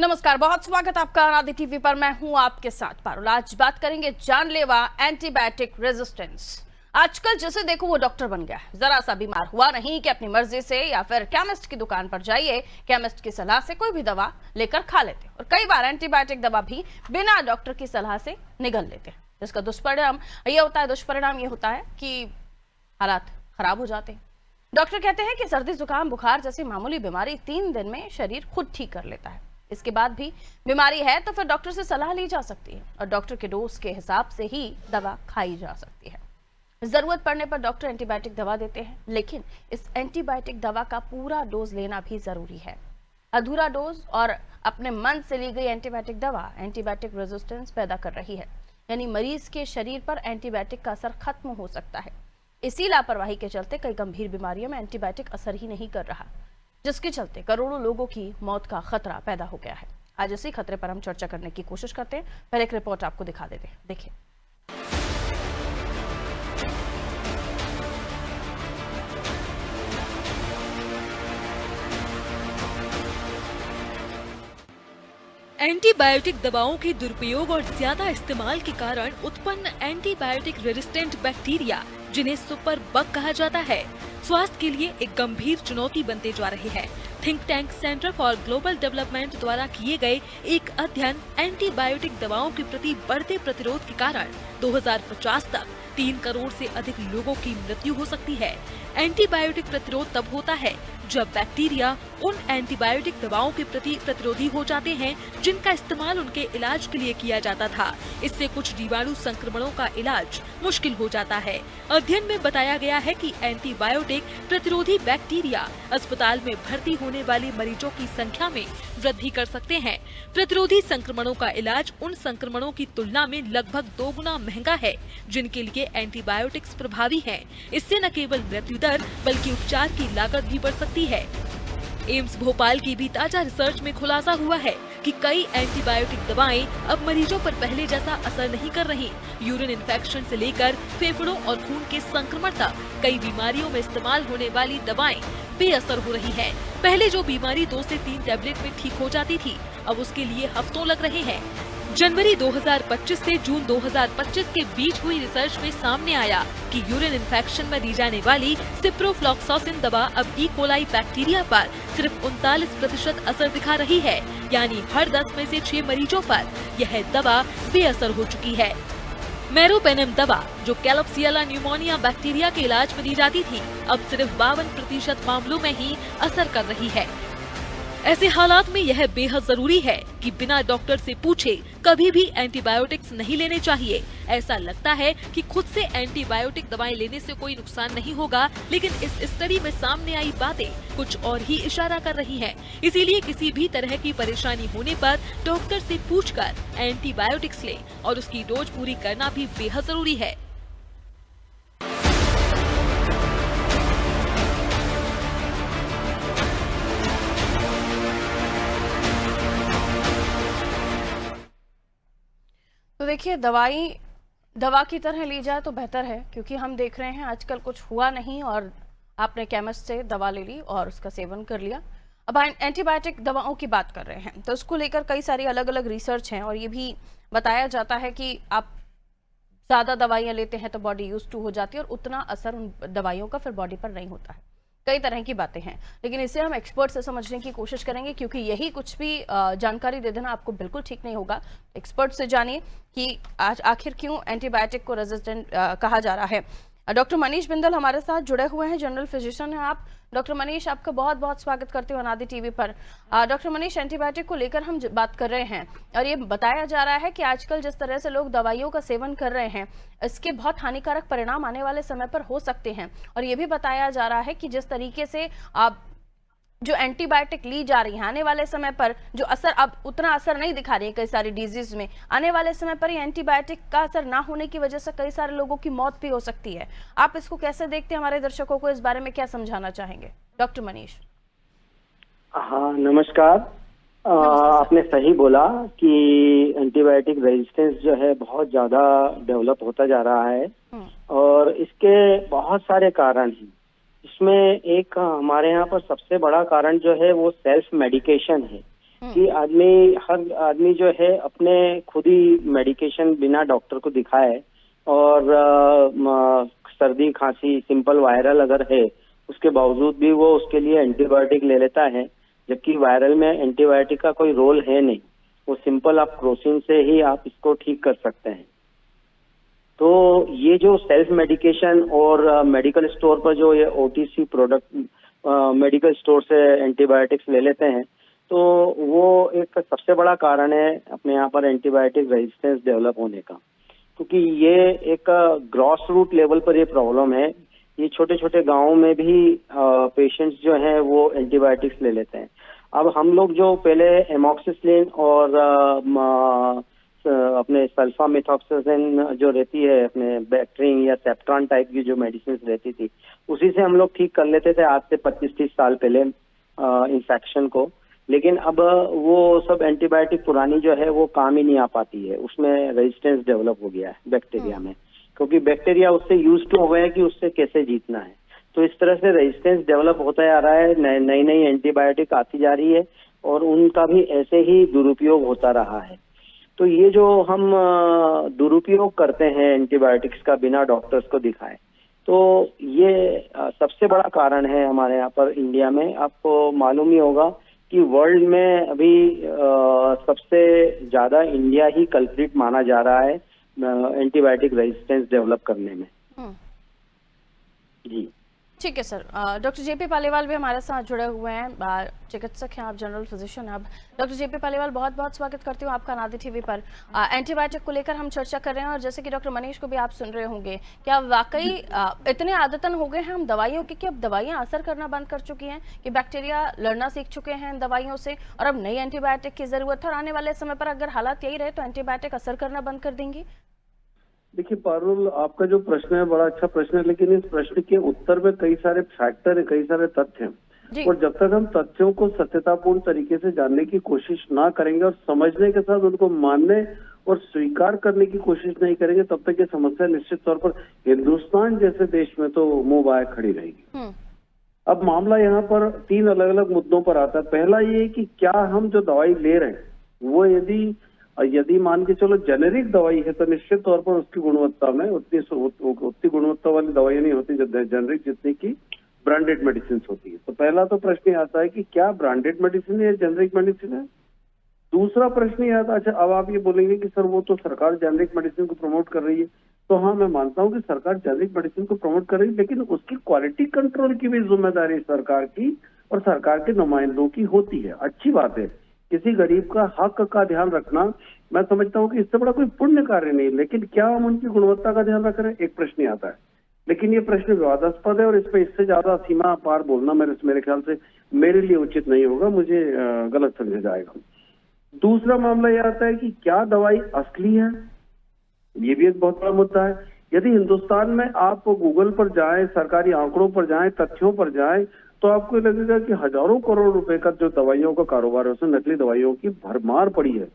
नमस्कार, बहुत स्वागत आपका अनादि टीवी पर। मैं हूं आपके साथ पारुल। आज बात करेंगे जानलेवा एंटीबायोटिक रेजिस्टेंस। आजकल जैसे देखो वो डॉक्टर बन गया है। जरा सा बीमार हुआ नहीं कि अपनी मर्जी से या फिर केमिस्ट की दुकान पर जाइए, केमिस्ट की सलाह से कोई भी दवा लेकर खा लेते, और कई बार एंटीबायोटिक दवा भी बिना डॉक्टर की सलाह से निगल लेते हैं, जिसका दुष्परिणाम ये होता है कि हालात खराब हो जाते हैं। डॉक्टर कहते हैं कि सर्दी जुकाम बुखार जैसी मामूली बीमारी 3 दिन में शरीर खुद ठीक कर लेता है। इसके बाद भी बीमारी है तो फिर डॉक्टर से सलाह ली जा सकती है और डॉक्टर के डोज के हिसाब से ही दवा खाई जा सकती है। जरूरत पड़ने पर डॉक्टर एंटीबायोटिक दवा देते हैं, लेकिन इस एंटीबायोटिक दवा का पूरा डोज लेना भी जरूरी है। अधूरा डोज और अपने मन से ली गई एंटीबायोटिक दवा एंटीबायोटिक रेजिस्टेंस पैदा कर रही है, यानी मरीज के शरीर पर एंटीबायोटिक का असर खत्म हो सकता है। इसी लापरवाही के चलते कई गंभीर बीमारियों में एंटीबायोटिक असर ही नहीं कर रहा, जिसके चलते करोड़ों लोगों की मौत का खतरा पैदा हो गया है। आज इसी खतरे पर हम चर्चा करने की कोशिश करते हैं। पहले एक रिपोर्ट आपको दिखा देते हैं, देखिए। एंटीबायोटिक दवाओं के दुरुपयोग और ज्यादा इस्तेमाल के कारण उत्पन्न एंटीबायोटिक रेजिस्टेंट बैक्टीरिया, जिन्हें सुपर बग कहा जाता है, स्वास्थ्य के लिए एक गंभीर चुनौती बनते जा रहे हैं। Think tank centre for global development द्वारा किए गए एक अध्ययन एंटीबायोटिक दवाओं के प्रति बढ़ते प्रतिरोध के कारण 2050 तक 3 करोड़ से अधिक लोगों की मृत्यु हो सकती है। एंटीबायोटिक प्रतिरोध तब होता है जब बैक्टीरिया उन एंटीबायोटिक दवाओं के प्रति प्रतिरोधी हो जाते हैं जिनका इस्तेमाल उनके इलाज के लिए किया जाता था। इससे कुछ जीवाणु संक्रमणों का इलाज मुश्किल हो जाता है। अध्ययन में बताया गया है कि एंटीबायोटिक प्रतिरोधी बैक्टीरिया अस्पताल में भर्ती होने वाले मरीजों की संख्या में वृद्धि कर सकते हैं। प्रतिरोधी संक्रमणों का इलाज उन संक्रमणों की तुलना में लगभग 2 गुना महंगा है जिनके लिए एंटीबायोटिक्स प्रभावी हैं। इससे न केवल मृत्यु दर बल्कि उपचार की लागत भी बढ़ सकती है। एम्स भोपाल की भी ताजा रिसर्च में खुलासा हुआ है कि कई एंटीबायोटिक दवाएं अब मरीजों पर पहले जैसा असर नहीं कर रही। यूरिन इन्फेक्शन से लेकर फेफड़ों और खून के संक्रमण तक कई बीमारियों में इस्तेमाल होने वाली दवाएं बेअसर हो रही हैं। पहले जो बीमारी 2 से 3 टैबलेट में ठीक हो जाती थी, अब उसके लिए हफ्तों लग रहे हैं। जनवरी 2025 से जून 2025 के बीच हुई रिसर्च में सामने आया कि यूरिन इन्फेक्शन में दी जाने वाली सिप्रोफ्लॉक्सासिन दवा अब ई कोलाई बैक्टीरिया पर सिर्फ 39% असर दिखा रही है, यानी हर 10 में से 6 मरीजों पर यह दवा बेअसर हो चुकी है। मेरोपेनम दवा जो कैलप्सियला न्यूमोनिया बैक्टीरिया के इलाज में दी जाती थी, अब सिर्फ 52% मामलों में ही असर कर रही है। ऐसे हालात में यह बेहद जरूरी है कि बिना डॉक्टर से पूछे कभी भी एंटीबायोटिक्स नहीं लेने चाहिए। ऐसा लगता है कि खुद से एंटीबायोटिक दवाएं लेने से कोई नुकसान नहीं होगा, लेकिन इस स्टडी में सामने आई बातें कुछ और ही इशारा कर रही हैं। इसीलिए किसी भी तरह की परेशानी होने पर डॉक्टर से पूछकर एंटीबायोटिक्स लें और उसकी डोज पूरी करना भी बेहद जरूरी है। तो देखिए, दवा की तरह ली जाए तो बेहतर है, क्योंकि हम देख रहे हैं आजकल कुछ हुआ नहीं और आपने केमिस्ट से दवा ले ली और उसका सेवन कर लिया। अब एंटीबायोटिक दवाओं की बात कर रहे हैं तो उसको लेकर कई सारी अलग अलग रिसर्च हैं और ये भी बताया जाता है कि आप ज़्यादा दवाइयाँ लेते हैं तो बॉडी यूज टू हो जाती है और उतना असर उन दवाइयों का फिर बॉडी पर नहीं होता है। कई तरह की बातें हैं, लेकिन इसे हम एक्सपर्ट से समझने की कोशिश करेंगे, क्योंकि यही कुछ भी जानकारी दे देना आपको बिल्कुल ठीक नहीं होगा। एक्सपर्ट से जानिए कि आज आखिर क्यों एंटीबायोटिक को रेजिस्टेंट कहा जा रहा है। डॉक्टर मनीष बिंदल हमारे साथ जुड़े हुए हैं, जनरल फिजिशियन हैं आप। डॉक्टर मनीष, आपका बहुत बहुत स्वागत करते हो अनादि टीवी पर। डॉक्टर मनीष, एंटीबायोटिक को लेकर हम बात कर रहे हैं और ये बताया जा रहा है कि आजकल जिस तरह से लोग दवाइयों का सेवन कर रहे हैं, इसके बहुत हानिकारक परिणाम आने वाले समय पर हो सकते हैं। और ये भी बताया जा रहा है कि जिस तरीके से आप जो एंटीबायोटिक ली जा रही है, आने वाले समय पर जो असर अब उतना असर नहीं दिखा रही है कई सारी डिजीज में, आने वाले समय पर ये एंटीबायोटिक का असर ना होने की वजह से कई सारे लोगों की मौत भी हो सकती है। आप इसको कैसे देखते हैं? हमारे दर्शकों को इस बारे में क्या समझाना चाहेंगे डॉक्टर मनीष? हाँ, नमस्कार। आपने सही बोला कि एंटीबायोटिक रेजिस्टेंस जो है बहुत ज्यादा डेवलप होता जा रहा है और इसके बहुत सारे कारण हैं। इसमें एक हमारे यहाँ पर सबसे बड़ा कारण जो है वो सेल्फ मेडिकेशन है। कि हर आदमी जो है अपने खुद ही मेडिकेशन बिना डॉक्टर को दिखाए और सर्दी खांसी सिंपल वायरल अगर है उसके बावजूद भी वो उसके लिए एंटीबायोटिक ले लेता है, जबकि वायरल में एंटीबायोटिक का कोई रोल है नहीं। वो सिंपल आप क्रोसिन से ही आप इसको ठीक कर सकते हैं। तो ये जो सेल्फ मेडिकेशन और मेडिकल स्टोर पर जो ये OTC प्रोडक्ट मेडिकल स्टोर से एंटीबायोटिक्स ले लेते हैं, तो वो एक सबसे बड़ा कारण है अपने यहाँ पर एंटीबायोटिक रेजिस्टेंस डेवलप होने का, क्योंकि ये एक ग्रॉस रूट लेवल पर ये प्रॉब्लम है। ये छोटे छोटे गांवों में भी पेशेंट्स जो हैं वो एंटीबायोटिक्स ले लेते हैं। अब हम लोग जो पहले एमॉक्सिसिलिन और अपने सल्फामेथॉक्सासिन जो रहती है अपने बैक्ट्रीन या सेप्ट्रॉन टाइप की जो मेडिसिन रहती थी, उसी से हम लोग ठीक कर लेते थे आज से 25-30 साल पहले इंफेक्शन को। लेकिन अब वो सब एंटीबायोटिक पुरानी जो है वो काम ही नहीं आ पाती है, उसमें रेजिस्टेंस डेवलप हो गया है बैक्टीरिया में, क्योंकि बैक्टीरिया उससे यूज टू हो गया है कि उससे कैसे जीतना है। तो इस तरह से रेजिस्टेंस डेवलप होता जा रहा है, नई नई एंटीबायोटिक आती जा रही है और उनका भी ऐसे ही दुरुपयोग होता रहा है। तो ये जो हम दुरुपयोग करते हैं एंटीबायोटिक्स का बिना डॉक्टर्स को दिखाए, तो ये सबसे बड़ा कारण है हमारे यहाँ पर इंडिया में। आपको मालूम ही होगा कि वर्ल्ड में अभी सबसे ज्यादा इंडिया ही कल्प्रिट माना जा रहा है एंटीबायोटिक रेजिस्टेंस डेवलप करने में। जी ठीक है सर। डॉक्टर JP पालीवाल भी हमारे साथ जुड़े हुए हैं, चिकित्सक हैं आप, जनरल फिजिशियन हैं आप। डॉक्टर JP पालीवाल, बहुत बहुत स्वागत करती हूँ आपका नादी टीवी पर। एंटीबायोटिक को लेकर हम चर्चा कर रहे हैं और जैसे कि डॉक्टर मनीष को भी आप सुन रहे होंगे, क्या वाकई इतने आदतन हो गए हैं हम दवाइयों की कि अब दवाइयाँ असर करना बंद कर चुकी हैं, कि बैक्टीरिया लड़ना सीख चुके हैं इन दवाइयों से और अब नई एंटीबायोटिक की जरूरत है और आने वाले समय पर अगर हालात यही रहे तो एंटीबायोटिक असर करना बंद कर देंगी? देखिए पारुल, आपका जो प्रश्न है बड़ा अच्छा प्रश्न है, लेकिन इस प्रश्न के उत्तर में कई सारे फैक्टर है, कई सारे तथ्य हैं, और जब तक हम तथ्यों को सत्यतापूर्ण तरीके से जानने की कोशिश ना करेंगे और समझने के साथ उनको मानने और स्वीकार करने की कोशिश नहीं करेंगे, तब तक ये समस्या निश्चित तौर पर हिंदुस्तान जैसे देश में तो मुंह बाय खड़ी रहेगी। अब मामला यहाँ पर 3 अलग अलग मुद्दों पर आता है। पहला ये कि क्या हम जो दवाई ले रहे हैं वो यदि मान के चलो जेनेरिक दवाई है तो निश्चित तौर पर उसकी गुणवत्ता में उतनी गुणवत्ता वाली दवाई नहीं होती जेनेरिक जितनी की ब्रांडेड मेडिसिन होती है। तो पहला तो प्रश्न आता है कि क्या ब्रांडेड मेडिसिन है या जेनेरिक मेडिसिन है। दूसरा प्रश्न ये आता है, अच्छा अब आप ये बोलेंगे कि सर वो तो सरकार जेनेरिक मेडिसिन को प्रमोट कर रही है, तो हाँ मैं मानता हूँ कि सरकार जेनेरिक मेडिसिन को प्रमोट कर रही है, लेकिन उसकी क्वालिटी कंट्रोल की भी जिम्मेदारी सरकार की और सरकार के नुमाइंदों की होती है। अच्छी बात है, किसी गरीब का हक का ध्यान रखना मैं समझता हूँ कि इससे बड़ा कोई पुण्य कार्य नहीं, लेकिन क्या हम उनकी गुणवत्ता का ध्यान रख रहे हैं, एक प्रश्न आता है। लेकिन ये प्रश्न विवादास्पद है और इस पे इससे ज्यादा सीमा पार बोलना मेरे ख्याल से मेरे लिए उचित नहीं होगा, मुझे गलत समझा जाएगा। दूसरा मामला यह आता है कि क्या दवाई असली है, ये भी एक बहुत बड़ा मुद्दा है। यदि हिंदुस्तान में आप गूगल पर जाएं, सरकारी आंकड़ों पर जाएं, तथ्यों पर जाएं, तो आपको लगेगा कि हजारों करोड़ रुपए का जो दवाइयों का कारोबार है उसमें नकली दवाइयों की भरमार पड़ी है।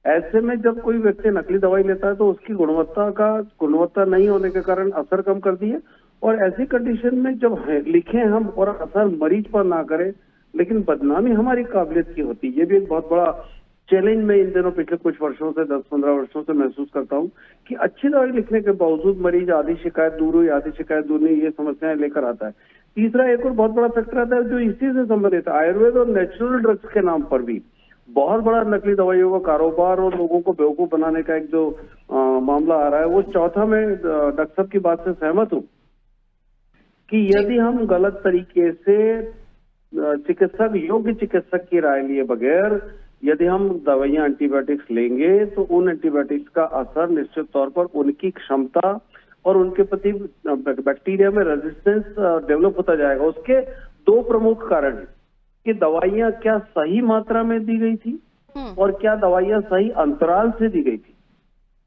ऐसे में जब कोई व्यक्ति नकली दवाई लेता है तो उसकी गुणवत्ता नहीं होने के कारण असर कम कर दिए, और ऐसी कंडीशन में जब लिखें हम और असर मरीज पर ना करें लेकिन बदनामी हमारी काबिलियत की होती है। ये भी एक बहुत बड़ा चैलेंज मैं इन दिनों पिछले कुछ वर्षों से 10-15 वर्षों से महसूस करता हूँ कि अच्छी दवाई लिखने के बावजूद मरीज आधी शिकायत दूर हुई, आधी शिकायत दूर नहीं, ये समस्याएं लेकर आता है। तीसरा एक और बहुत बड़ा फैक्टर आता है जो इसी से संबंधित है, आयुर्वेद और नेचुरल ड्रग्स के नाम पर भी बहुत बड़ा नकली दवाइयों का कारोबार और लोगों को बेवकूफ बनाने का एक जो मामला आ रहा है। वो चौथा, मैं डॉक्टर साहब की बात से सहमत हूँ कि यदि हम गलत तरीके से योग्य चिकित्सक की राय लिए बगैर यदि हम दवाइयां एंटीबायोटिक्स लेंगे तो उन एंटीबायोटिक्स का असर निश्चित तौर पर उनकी क्षमता और उनके प्रति बैक्टीरिया में रेजिस्टेंस डेवलप होता जाएगा। उसके 2 प्रमुख कारण हैं कि दवाइयां क्या सही मात्रा में दी गई थी और क्या दवाइयां सही अंतराल से दी गई थी।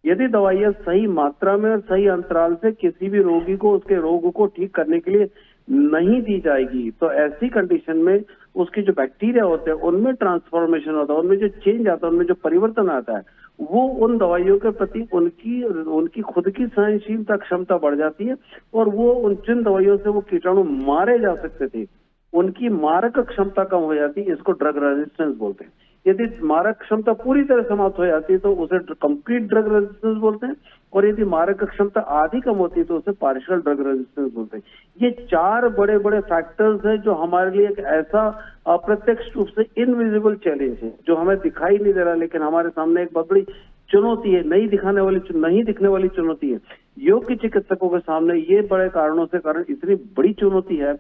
यदि दवाइयां सही मात्रा में और सही अंतराल से किसी भी रोगी को उसके रोग को ठीक करने के लिए नहीं दी जाएगी तो ऐसी कंडीशन में उसके जो बैक्टीरिया होते हैं उनमें ट्रांसफॉर्मेशन होता है, उनमें जो चेंज आता है, उनमें जो परिवर्तन आता है, वो उन दवाइयों के प्रति उनकी खुद की सहनशीलता क्षमता बढ़ जाती है और वो जिन दवाइयों से वो कीटाणु मारे जा सकते थे उनकी मारक क्षमता कम हो जाती है। इसको ड्रग रेजिस्टेंस बोलते हैं। यदि मारक क्षमता पूरी तरह समाप्त हो जाती है तो उसे कंप्लीट ड्रग रेजिस्टेंस बोलते हैं, और यदि मारक क्षमता आधी कम होती है तो उसे पार्शियल ड्रग रेजिस्टेंस बोलते हैं। ये 4 बड़े बड़े फैक्टर्स हैं जो हमारे लिए एक ऐसा अप्रत्यक्ष रूप से इनविजिबल चैलेंज है जो हमें दिखाई नहीं दे रहा, लेकिन हमारे सामने एक बहुत बड़ी चुनौती है, नहीं दिखने वाली चुनौती है। योग्य चिकित्सकों के सामने ये बड़े कारणों से इतनी बड़ी चुनौती है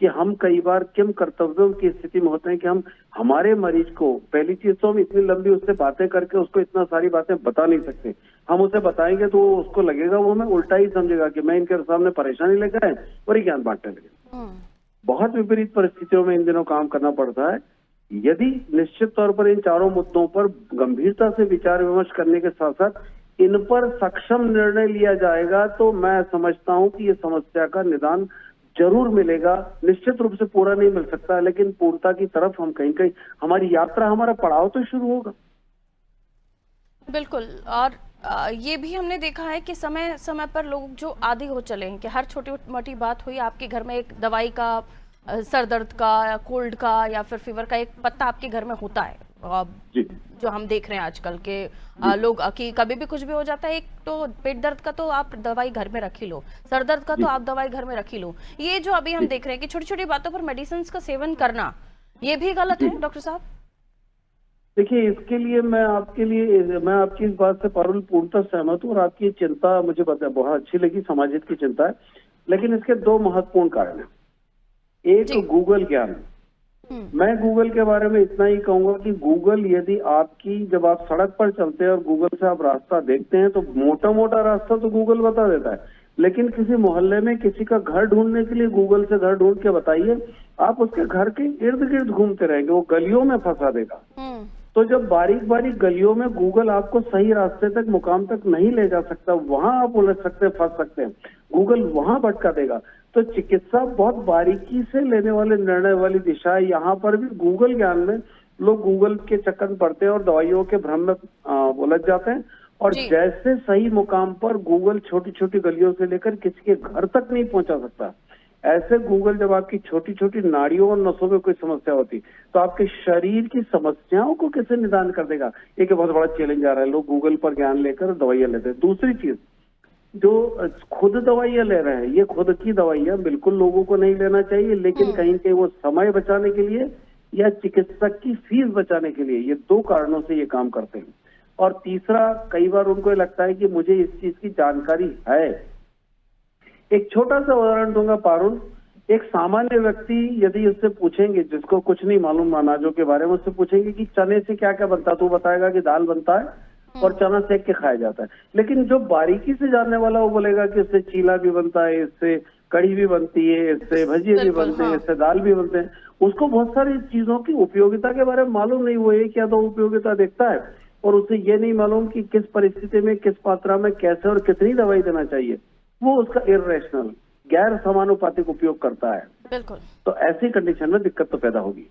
कि हम कई बार किम कर्तव्यों की स्थिति में होते हैं कि हम हमारे मरीज को, पहली चीज तो हम इतनी लंबी उससे बातें करके उसको इतना सारी बातें बता नहीं सकते। हम उसे बताएंगे तो उसको लगेगा, वो हमें उल्टा ही समझेगा कि मैं इनके सामने परेशानी लेकर आए और ये ज्ञान बांटने लगे। बहुत विपरीत परिस्थितियों में इन दिनों काम करना पड़ता है। यदि निश्चित तौर पर इन चारों मुद्दों पर गंभीरता से विचार विमर्श करने के साथ साथ इन पर सक्षम निर्णय लिया जाएगा तो मैं समझता हूं कि ये समस्या का निदान जरूर मिलेगा। निश्चित रूप से पूरा नहीं मिल सकता, लेकिन पूर्णता की तरफ हम कहीं कहीं हमारी यात्रा, हमारा पड़ाव तो शुरू होगा। बिल्कुल। और ये भी हमने देखा है कि समय समय पर लोग जो आदी हो चले हैं कि हर छोटी मोटी बात हुई आपके घर में एक दवाई का, सर दर्द का या कोल्ड का या फिर फीवर का एक पत्ता आपके घर में होता है। जी। जो हम देख रहे हैं आजकल के लोग कि कभी भी कुछ भी हो जाता है, एक तो पेट दर्द का तो आप दवाई घर में रख ही लो, सर दर्द का तो आप दवाई घर में रख ही लो। ये जो अभी हम देख रहे हैं कि छोटी छोटी बातों पर मेडिसिन का सेवन करना, ये भी गलत है डॉक्टर साहब? देखिए, इसके लिए मैं आपकी इस बात से पारुल पूर्णतः सहमत हूँ और आपकी ये चिंता मुझे बहुत अच्छी लगी, समाजिक की चिंता है। लेकिन इसके 2 महत्वपूर्ण कारण हैं। एक गूगल ज्ञान। मैं गूगल के बारे में इतना ही कहूंगा कि गूगल, यदि जब आप सड़क पर चलते हैं और गूगल से आप रास्ता देखते हैं तो मोटा मोटा रास्ता तो गूगल बता देता है, लेकिन किसी मोहल्ले में किसी का घर ढूंढने के लिए गूगल से घर ढूंढ के बताइए, आप उसके घर के इर्द गिर्द घूमते रहेंगे, वो गलियों में फंसा देगा। तो जब बारीक बारीक गलियों में गूगल आपको सही रास्ते तक, मुकाम तक नहीं ले जा सकता, वहां आप उलझ सकते हैं, फंस सकते हैं, गूगल वहां भटका देगा। तो चिकित्सा बहुत बारीकी से लेने वाले निर्णय वाली दिशा है। यहाँ पर भी गूगल ज्ञान में लोग गूगल के चक्कर में पड़ते हैं और दवाइयों के भ्रम में उलझ जाते हैं। और जैसे सही मुकाम पर गूगल छोटी छोटी गलियों से लेकर किसी के घर तक नहीं पहुंचा सकता, ऐसे गूगल जब आपकी छोटी छोटी नाड़ियों और नसों में कोई समस्या होती तो आपके शरीर की समस्याओं को कैसे निदान कर देगा, एक बहुत बड़ा चैलेंज आ रहा है। लोग गूगल पर ज्ञान लेकर दवाइयां लेते हैं। दूसरी चीज, जो खुद दवाइयां ले रहे हैं, ये खुद की दवाइयां बिल्कुल लोगों को नहीं लेना चाहिए, लेकिन कहीं कहीं वो समय बचाने के लिए या चिकित्सक की फीस बचाने के लिए, ये 2 कारणों से ये काम करते हैं। और तीसरा, कई बार उनको लगता है कि मुझे इस चीज की जानकारी है। एक छोटा सा उदाहरण दूंगा पारुल। एक सामान्य व्यक्ति यदि उससे पूछेंगे, जिसको कुछ नहीं मालूम अनाजों के बारे में, उससे पूछेंगे कि चने से क्या क्या बनता है, तो बताएगा कि दाल बनता है और चना सेक के खाया जाता है। लेकिन जो बारीकी से जानने वाला, वो बोलेगा कि इससे चीला भी बनता है, इससे कढ़ी भी बनती है, इससे भजिए भी बनते हैं, इससे दाल भी बनते हैं। उसको बहुत सारी चीजों की उपयोगिता के बारे में मालूम नहीं। वो एक या 2 उपयोगिता देखता है और उसे ये नहीं मालूम कि किस परिस्थिति में, किस मात्रा में, कैसे और कितनी दवाई देना चाहिए। वो उसका इर्रेशनल, गैर समानुपातिक उपयोग करता है। बिल्कुल। तो ऐसी कंडीशन में दिक्कत तो पैदा होगी।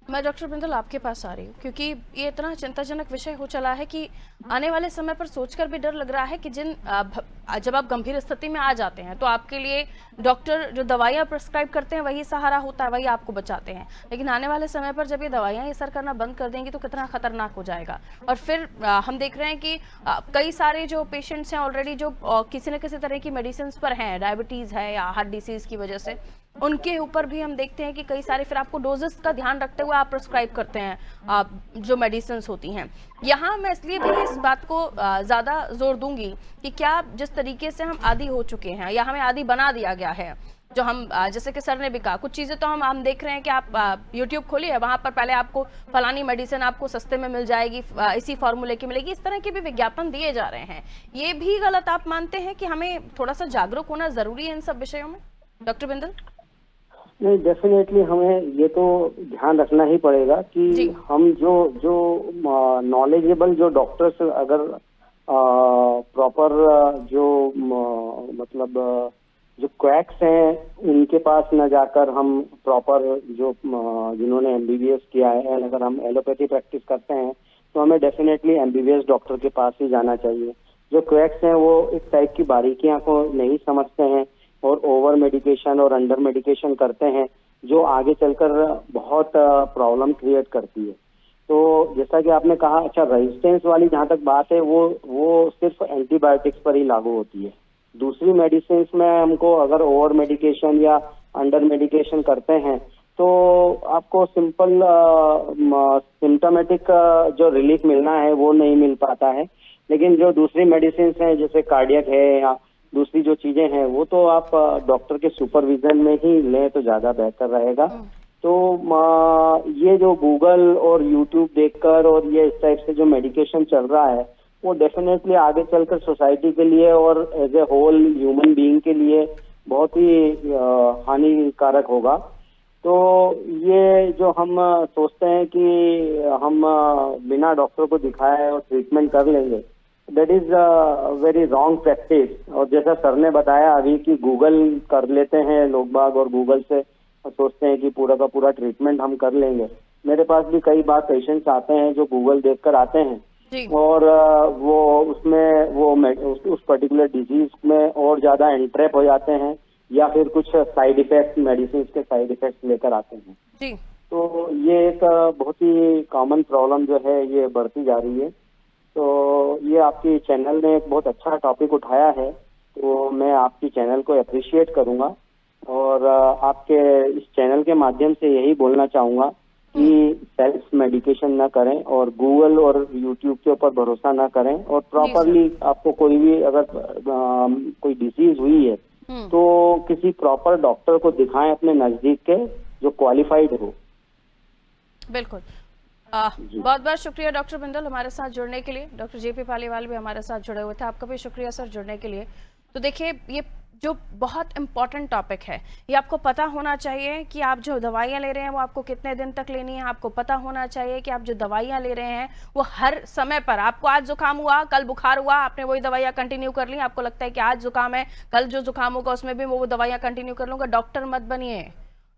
मैं डॉक्टर बिंदल आपके पास आ रही हूँ क्योंकि ये इतना चिंताजनक विषय हो चला है कि आने वाले समय पर सोचकर भी डर लग रहा है कि जब आप गंभीर स्थिति में आ जाते हैं तो आपके लिए डॉक्टर जो दवाइयाँ प्रिस्क्राइब करते हैं वही सहारा होता है, वही आपको बचाते हैं। लेकिन आने वाले समय पर जब ये दवाइयाँ असर करना बंद कर देंगी तो कितना खतरनाक हो जाएगा। और फिर हम देख रहे हैं कि कई सारे जो पेशेंट्स हैं ऑलरेडी जो किसी न किसी तरह की मेडिसिन पर हैं, डायबिटीज़ है या हार्ट डिसीज़ की वजह से, उनके ऊपर भी हम देखते हैं कि कई सारे फिर आपको डोजेस का ध्यान रखते हुए आप प्रिस्क्राइब करते हैं जो मेडिसिन होती हैं। यहाँ मैं इसलिए भी इस बात को ज़्यादा जोर दूंगी कि क्या जिस तरीके से हम आदी हो चुके हैं या हमें आदी बना दिया गया है, जो हम जैसे कि सर ने भी कहा, कुछ चीज़ें तो हम देख रहे हैं कि आप यूट्यूब खोलिए, वहाँ पर पहले आपको फलानी मेडिसिन आपको सस्ते में मिल जाएगी, इसी फॉर्मूले की मिलेगी, इस तरह के भी विज्ञापन दिए जा रहे हैं। ये भी गलत आप मानते हैं कि हमें थोड़ा सा जागरूक होना जरूरी है इन सब विषयों में, डॉक्टर बिंदल? नहीं, डेफिनेटली हमें ये तो ध्यान रखना ही पड़ेगा कि हम जो नॉलेजेबल जो डॉक्टर्स अगर प्रॉपर जो मतलब जो क्वैक्स हैं उनके पास न जाकर हम प्रॉपर जो जिन्होंने MBBS किया है, अगर हम एलोपैथी प्रैक्टिस करते हैं तो हमें डेफिनेटली MBBS डॉक्टर के पास ही जाना चाहिए। जो क्वैक्स हैं वो एक टाइप की बारीकियां को नहीं समझते हैं और ओवर मेडिकेशन और अंडर मेडिकेशन करते हैं, जो आगे चलकर बहुत प्रॉब्लम क्रिएट करती है। तो जैसा कि आपने कहा, अच्छा रेजिस्टेंस वाली जहाँ तक बात है वो सिर्फ एंटीबायोटिक्स पर ही लागू होती है। दूसरी मेडिसिन में हमको अगर ओवर मेडिकेशन या अंडर मेडिकेशन करते हैं तो आपको सिंपल सिम्टोमेटिक जो रिलीफ मिलना है वो नहीं मिल पाता है। लेकिन जो दूसरी मेडिसिन हैं जैसे कार्डियक है या दूसरी जो चीजें हैं वो तो आप डॉक्टर के सुपरविजन में ही लें तो ज्यादा बेहतर रहेगा। तो ये जो गूगल और यूट्यूब देखकर और ये इस टाइप से जो मेडिकेशन चल रहा है वो डेफिनेटली आगे चलकर सोसाइटी के लिए और as a whole human being के लिए बहुत ही हानिकारक होगा। तो ये जो हम सोचते हैं कि हम बिना डॉक्टर को दिखाए और ट्रीटमेंट कर लेंगे, that is very wrong practice. और जैसा सर ने बताया अभी कि गूगल कर लेते हैं लोग बाग और गूगल से सोचते हैं कि पूरा का पूरा ट्रीटमेंट हम कर लेंगे। मेरे पास भी कई बार पेशेंट्स आते हैं जो गूगल देखकर आते हैं और वो उसमें वो उस पर्टिकुलर डिजीज में और ज्यादा एंट्रैप हो जाते हैं या फिर कुछ साइड इफेक्ट मेडिसिन के साइड इफेक्ट लेकर आते हैं जी। तो ये एक बहुत ही कॉमन प्रॉब्लम जो है ये बढ़ती जा रही है। तो ये आपकी चैनल ने एक बहुत अच्छा टॉपिक उठाया है, तो मैं आपकी चैनल को अप्रिशिएट करूंगा और आपके इस चैनल के माध्यम से यही बोलना चाहूंगा कि सेल्फ मेडिकेशन ना करें और गूगल और यूट्यूब के ऊपर भरोसा ना करें और प्रॉपरली आपको कोई भी अगर कोई डिसीज हुई है तो किसी प्रॉपर डॉक्टर को दिखाएं अपने नजदीक के जो क्वालिफाइड हो। बिल्कुल। बहुत बहुत शुक्रिया डॉक्टर बिंदल हमारे साथ जुड़ने के लिए। डॉक्टर जेपी पालीवाल भी हमारे साथ जुड़े हुए थे, आपका भी शुक्रिया सर जुड़ने के लिए। तो देखिए ये जो बहुत इम्पॉर्टेंट टॉपिक है, ये आपको पता होना चाहिए कि आप जो दवाइयाँ ले रहे हैं वो आपको कितने दिन तक लेनी है। आपको पता होना चाहिए कि आप जो दवाइयाँ ले रहे हैं वो हर समय पर, आपको आज जुकाम हुआ कल बुखार हुआ आपने वही दवाइयाँ कंटिन्यू कर ली, आपको लगता है कि आज जुकाम है कल जो जुकाम होगा उसमें भी वो दवाइयाँ कंटिन्यू कर लूँगा। डॉक्टर मत बनिए,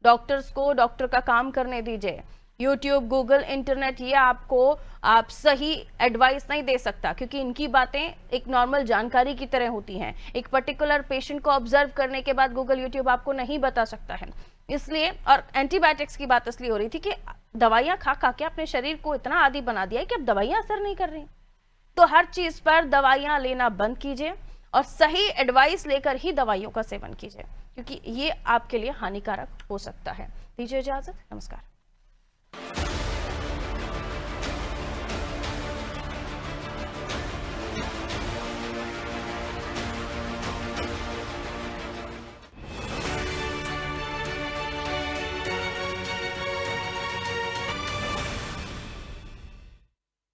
डॉक्टर्स को डॉक्टर का काम करने दीजिए। यूट्यूब, गूगल, इंटरनेट ये आपको आप सही एडवाइस नहीं दे सकता क्योंकि इनकी बातें एक नॉर्मल जानकारी की तरह होती हैं। एक पर्टिकुलर पेशेंट को ऑब्जर्व करने के बाद गूगल, यूट्यूब आपको नहीं बता सकता है। इसलिए और एंटीबायोटिक्स की बात इसलिए हो रही थी कि दवाइयाँ खा खा के अपने शरीर को इतना आदी बना दिया है कि अब दवाइयाँ असर नहीं कर रही। तो हर चीज पर दवाइयाँ लेना बंद कीजिए और सही एडवाइस लेकर ही दवाइयों का सेवन कीजिए क्योंकि ये आपके लिए हानिकारक हो सकता है। दीजिए इजाजत, नमस्कार।